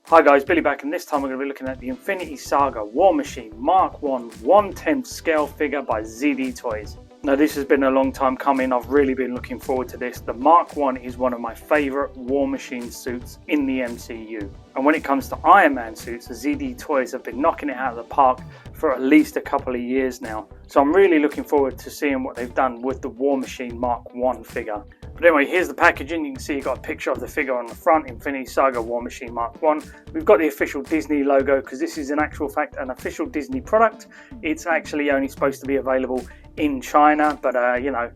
Hi guys, Billy back, and this time we're going to be looking at the Infinity Saga War Machine Mark 1 1/10 scale figure by ZD Toys. Now this has been a long time coming. I've really been looking forward to this. The Mark 1 is one of my favourite War Machine suits in the MCU. And when it comes to Iron Man suits, the ZD Toys have been knocking it out of the park for at least a couple of years now. So I'm really looking forward to seeing what they've done with the War Machine Mark 1 figure. But anyway, here's the packaging. You can see you've got a picture of the figure on the front, Infinity Saga War Machine Mark 1. We've got the official Disney logo because this is in actual fact an official Disney product. It's actually only supposed to be available in China, but you know,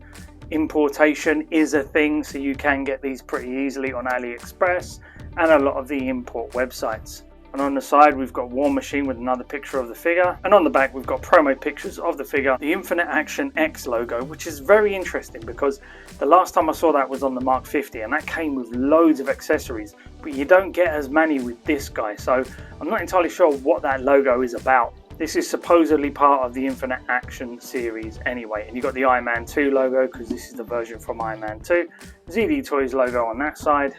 importation is a thing, so you can get these pretty easily on AliExpress and a lot of the import websites. And on the side we've got War Machine with another picture of the figure, and on the back we've got promo pictures of the figure, the Infinite Action X logo, which is very interesting because the last time I saw that was on the Mark 50 and that came with loads of accessories, but you don't get as many with this guy, so I'm not entirely sure what that logo is about. This is supposedly part of the Infinite Action series anyway, and you've got the Iron Man 2 logo because this is the version from Iron Man 2, ZD Toys logo on that side.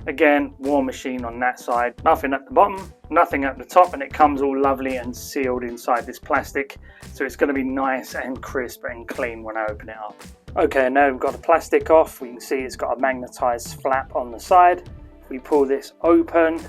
Again, War Machine on that side, nothing at the bottom, nothing at the top, and it comes all lovely and sealed inside this plastic, so it's going to be nice and crisp and clean when I open it up. Okay, now we've got the plastic off. We can see it's got a magnetized flap on the side. If we pull this open,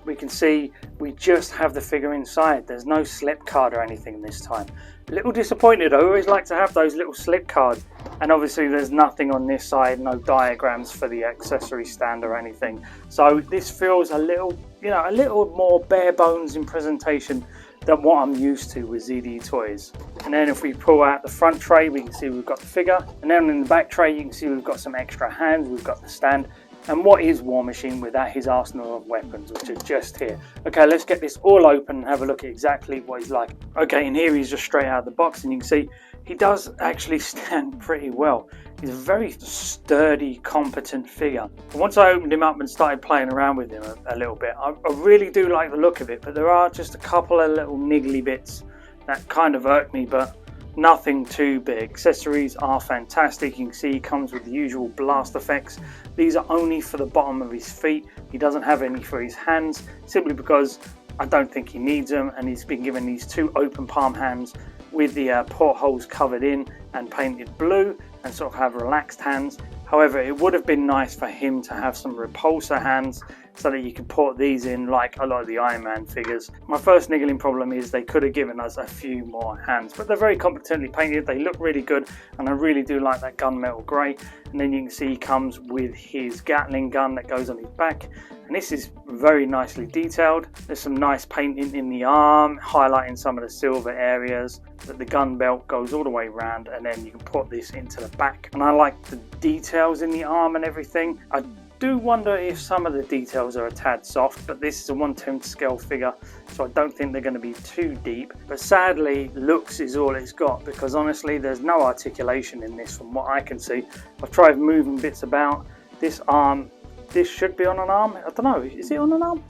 we can see we just have the figure inside. There's no slip card or anything this time. A little disappointed. I always like to have those little slip cards, and obviously there's nothing on this side, no diagrams for the accessory stand or anything. So this feels a little, you know, a little more bare bones in presentation than what I'm used to with ZD Toys. And then if we pull out the front tray, we can see we've got the figure, and then in the back tray you can see we've got some extra hands, we've got the stand. And what is War Machine without his arsenal of weapons, which is just here. Okay, let's get this all open and have a look at exactly what he's like. Okay, and here he's just straight out of the box, and you can see he does actually stand pretty well. He's a very sturdy, competent figure. And once I opened him up and started playing around with him a little bit, I really do like the look of it, but there are just a couple of little niggly bits that kind of irk me, but nothing too big. Accessories are fantastic. You can see he comes with the usual blast effects. These are only for the bottom of his feet. He doesn't have any for his hands, simply because I don't think he needs them, and he's been given these two open palm hands with the portholes covered in and painted blue, and sort of have relaxed hands. However, it would have been nice for him to have some repulsor hands so that you can port these in like a lot of the Iron Man figures. My first niggling problem is they could have given us a few more hands, but they're very competently painted. They look really good, and I really do like that gunmetal grey. And then you can see he comes with his Gatling gun that goes on his back, and this is very nicely detailed. There's some nice painting in the arm, highlighting some of the silver areas. That the gun belt goes all the way around, and then you can put this into the back. And I like the details in the arm and everything. I do wonder if some of the details are a tad soft, but this is a 1/10 scale figure, so I don't think they're going to be too deep. But sadly, looks is all it's got, because honestly there's no articulation in this from what I can see. I've tried moving bits about. This arm, this should be on an arm. I don't know, is it on an arm?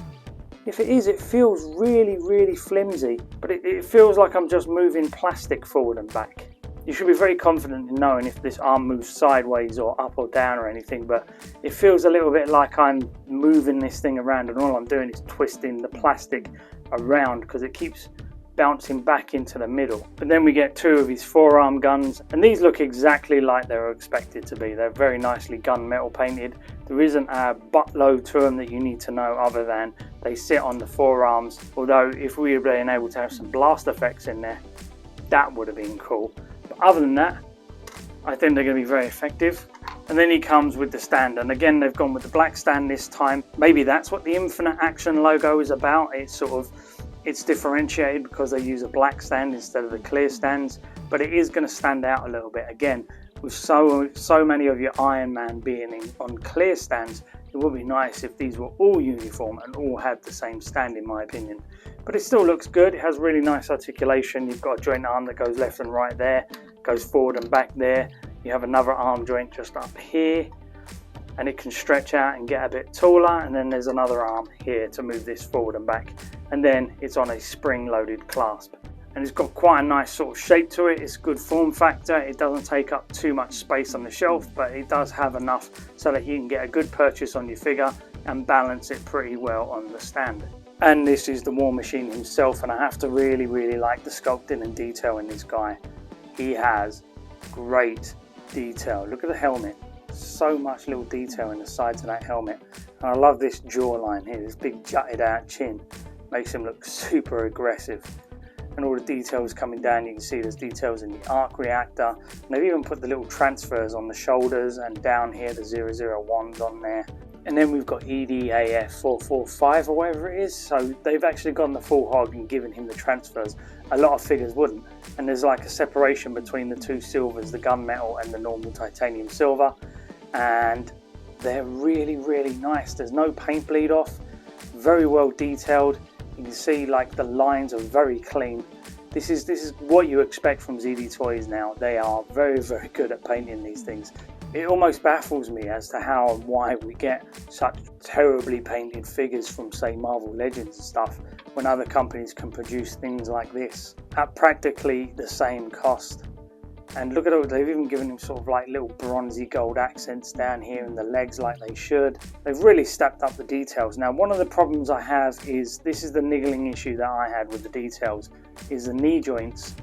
If it is, it feels really flimsy, but it feels like I'm just moving plastic forward and back. You should be very confident in knowing if this arm moves sideways or up or down or anything, but it feels a little bit like I'm moving this thing around, and all I'm doing is twisting the plastic around because it keeps bouncing back into the middle. But then we get two of his forearm guns, and these look exactly like they were expected to be. They're very nicely gunmetal painted. There isn't a buttload to them that you need to know other than they sit on the forearms, although if we had been able to have some blast effects in there, that would have been cool. But other than that, I think they're going to be very effective. And then he comes with the stand, and again they've gone with the black stand this time. Maybe that's what the Infinite Action logo is about. It's differentiated because they use a black stand instead of the clear stands, but it is going to stand out a little bit. Again, with so many of your Iron Man being on clear stands, it would be nice if these were all uniform and all had the same stand, in my opinion. But it still looks good. It has really nice articulation. You've got a joint arm that goes left and right there, goes forward and back there. You have another arm joint just up here, and it can stretch out and get a bit taller, and then there's another arm here to move this forward and back, and then it's on a spring-loaded clasp. and it's got quite a nice sort of shape to it. It's good form factor. It doesn't take up too much space on the shelf, but it does have enough so that you can get a good purchase on your figure and balance it pretty well on the stand. And this is the War Machine himself, and I have to really like the sculpting and detail in this guy. He has great detail. Look at the helmet. So much little detail in the sides of that helmet. And I love this jawline here, this big jutted out chin. Makes him look super aggressive. And all the details coming down, you can see there's details in the arc reactor. And they've even put the little transfers on the shoulders, and down here the 001's on there. And then we've got EDAF 445 or whatever it is. So they've actually gone the full hog and given him the transfers. A lot of figures wouldn't. And there's like a separation between the two silvers, the gunmetal and the normal titanium silver. And they're really nice. There's no paint bleed off. Very well detailed. You can see like the lines are very clean. This is what you expect from ZD Toys now. They are very good at painting these things. It almost baffles me as to how and why we get such terribly painted figures from, say, Marvel Legends and stuff, when other companies can produce things like this at practically the same cost. And look at it, they've even given him sort of like little bronzy gold accents down here in the legs like they should. They've really stepped up the details. Now, one of the problems I have is, this is the niggling issue that I had with the details, is the knee joints.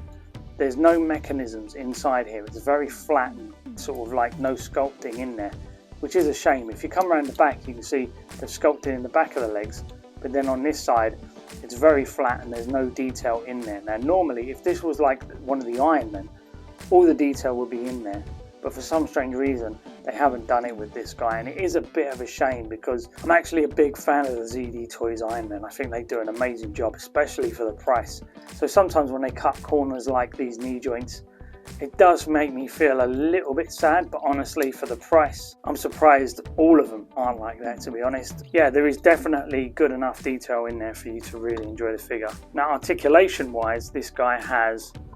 There's no mechanisms inside here. It's very flat and sort of like no sculpting in there, which is a shame. If you come around the back, you can see they've sculpted in the back of the legs, but then on this side, it's very flat and there's no detail in there. Now, normally, if this was like one of the Iron Men, all the detail would be in there, but for some strange reason they haven't done it with this guy, and it is a bit of a shame because I'm actually a big fan of the ZD Toys Iron Man. I think they do an amazing job, especially for the price. So sometimes when they cut corners like these knee joints, it does make me feel a little bit sad, but honestly for the price, I'm surprised all of them aren't like that, to be honest. Yeah, there is definitely good enough detail in there for you to really enjoy the figure. Now, articulation wise, this guy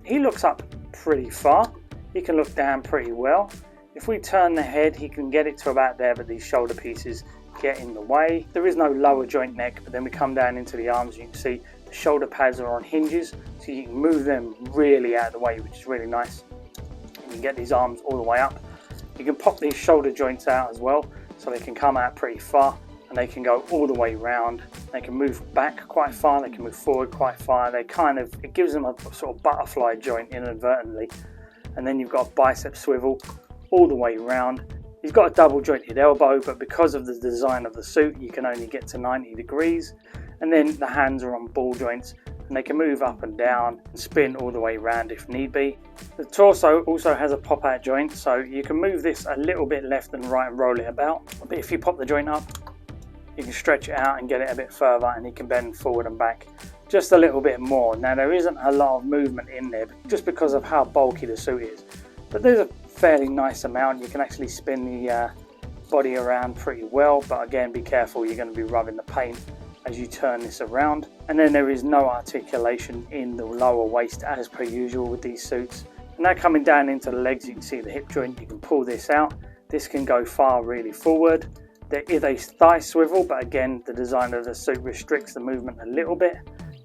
he looks up pretty far. He can look down pretty well. If we turn the head, he can get it to about there, but these shoulder pieces get in the way. There is no lower joint neck, but then we come down into the arms, you can see the shoulder pads are on hinges, so you can move them really out of the way, which is really nice. You can get these arms all the way up. You can pop these shoulder joints out as well, so they can come out pretty far, and they can go all the way round. They can move back quite far, they can move forward quite far. It gives them a sort of butterfly joint inadvertently. And then you've got a bicep swivel all the way round. He's got a double jointed elbow, but because of the design of the suit, you can only get to 90 degrees. And then the hands are on ball joints, and they can move up and down and spin all the way around if need be. The torso also has a pop out joint, so you can move this a little bit left and right and roll it about. But if you pop the joint up, you can stretch it out and get it a bit further, and you can bend forward and back just a little bit more. Now, there isn't a lot of movement in there just because of how bulky the suit is, but there's a fairly nice amount. You can actually spin the body around pretty well, but again, be careful, you're going to be rubbing the paint as you turn this around. And then there is no articulation in the lower waist as per usual with these suits. And now coming down into the legs, you can see the hip joint. You can pull this out. This can go far really forward. There is a thigh swivel, but again, the design of the suit restricts the movement a little bit.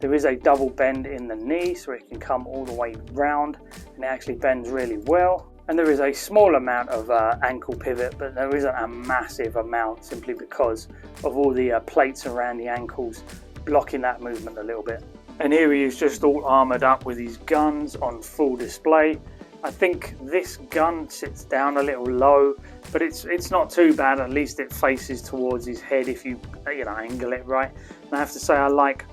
There is a double bend in the knee, so it can come all the way round, and it actually bends really well. And there is a small amount of ankle pivot, but there isn't a massive amount, simply because of all the plates around the ankles blocking that movement a little bit. And here he is just all armoured up with his guns on full display. I think this gun sits down a little low, but it's not too bad. At least it faces towards his head if you angle it right. And I have to say, I like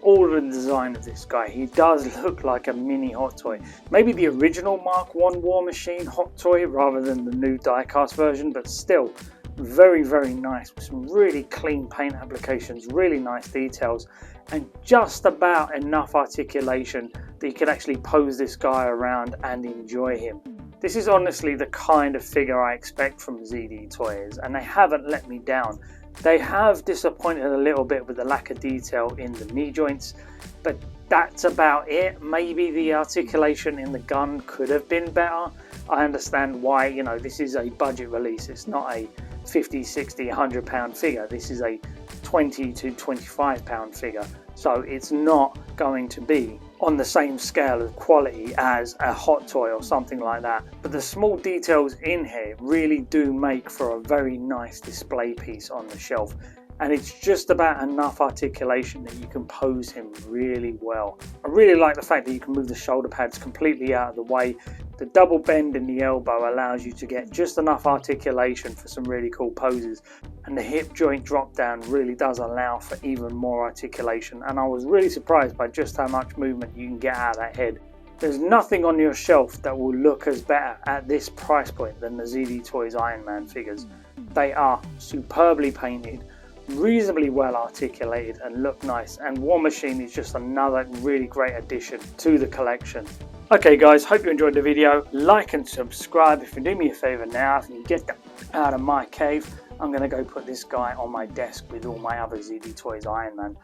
all the design of this guy. He does look like a mini Hot Toy. Maybe the original Mark I War Machine Hot Toy rather than the new die-cast version, but still very nice, with some really clean paint applications, really nice details, and just about enough articulation that you can actually pose this guy around and enjoy him. This is honestly the kind of figure I expect from ZD Toys, and they haven't let me down. They have disappointed a little bit with the lack of detail in the knee joints, but that's about it. Maybe the articulation in the gun could have been better. I understand why, this is a budget release. It's not a 50, 60, £100 figure. This is a 20 to 25 pound figure, so it's not going to be on the same scale of quality as a hot toy or something like that. But the small details in here really do make for a very nice display piece on the shelf, and it's just about enough articulation that you can pose him really well. I really like the fact that you can move the shoulder pads completely out of the way. The double bend in the elbow allows you to get just enough articulation for some really cool poses, and the hip joint drop down really does allow for even more articulation, and I was really surprised by just how much movement you can get out of that head. There's nothing on your shelf that will look as better at this price point than the ZD Toys Iron Man figures. They are superbly painted, reasonably well articulated, and look nice, and War Machine is just another really great addition to the collection. Okay guys, hope you enjoyed the video. Like and subscribe. If you do me a favour now, if you get out of my cave, I'm going to go put this guy on my desk with all my other ZD Toys Iron Man.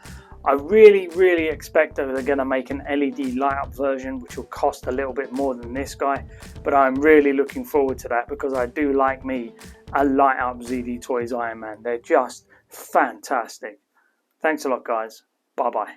I really expect that they're going to make an LED light up version, which will cost a little bit more than this guy, but I'm really looking forward to that because I do like me a light up ZD Toys Iron Man. They're just fantastic. Thanks a lot guys. Bye bye.